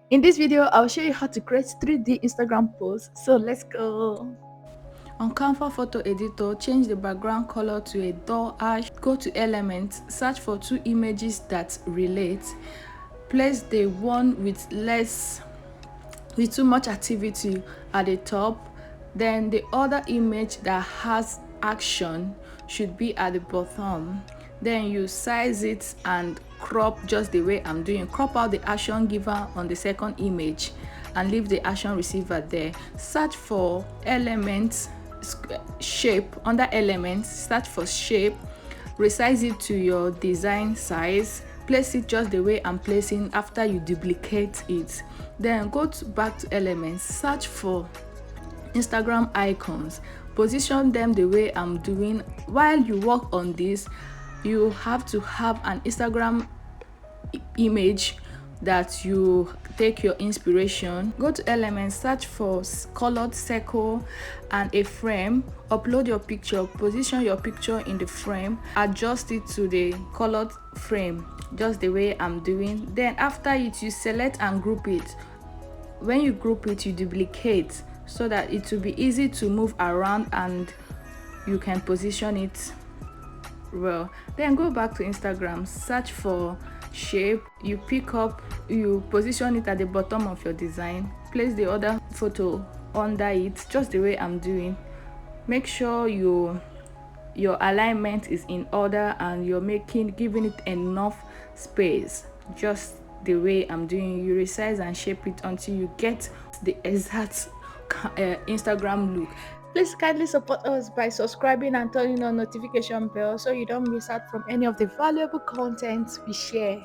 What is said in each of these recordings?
In this video, I'll show you how to create 3D Instagram posts. So let's go. On Canva photo editor, change the background color to a dull ash. Go to Elements, search for two images that relate. Place the one with too much activity at the top. Then the other image that has action should be at the bottom. Then you size it and crop just the way I'm doing. Crop out the action giver on the second image and leave the action receiver there. Search for elements, shape. Under elements, search for shape, resize it to your design size, place it just the way I'm placing after you duplicate it. Then go back to elements, search for Instagram icons, position them the way I'm doing. While you work on this, you have to have an Instagram image that you take your inspiration. Go to elements, search for colored circle and a frame. Upload your picture, position your picture in the frame, adjust it to the colored frame just the way I'm doing. Then after it, you select and group it. When you group it, you duplicate so that it will be easy to move around and you can position it well. Then go back to Instagram, search for shape, you position it at the bottom of your design, place the other photo under it just the way I'm doing. Make sure your alignment is in order and you're giving it enough space just the way I'm doing. You resize and shape it until you get the exact Instagram look. Please kindly support us by subscribing and turning on notification bell so you don't miss out from any of the valuable content we share.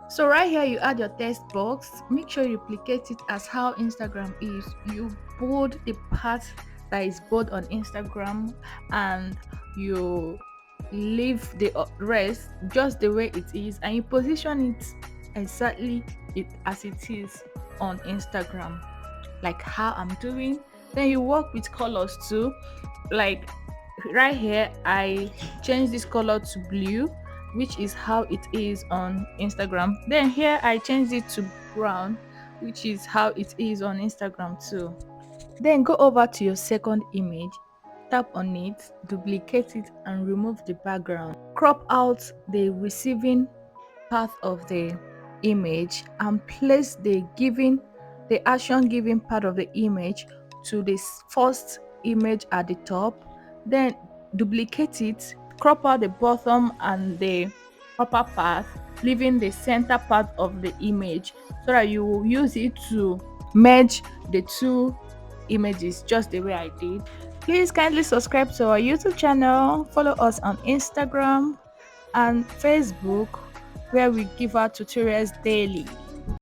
So right here, you add your text box. Make sure you duplicate it as how Instagram is. You bold the part that is bold on Instagram and you leave the rest just the way it is, and you position it exactly as it is on Instagram, like how I'm doing. Then you work with colors too. Like right here, I change this color to blue, which is how it is on Instagram. Then here I change it to brown, which is how it is on Instagram too. Then go over to your second image, tap on it, duplicate it and remove the background. Crop out the receiving part of the image and place the action giving part of the image to this first image at the top. Then duplicate it, crop out the bottom and the upper part, leaving the center part of the image so that you will use it to merge the two images just the way I did. Please kindly subscribe to our YouTube channel, follow us on Instagram and Facebook, where we give out tutorials daily.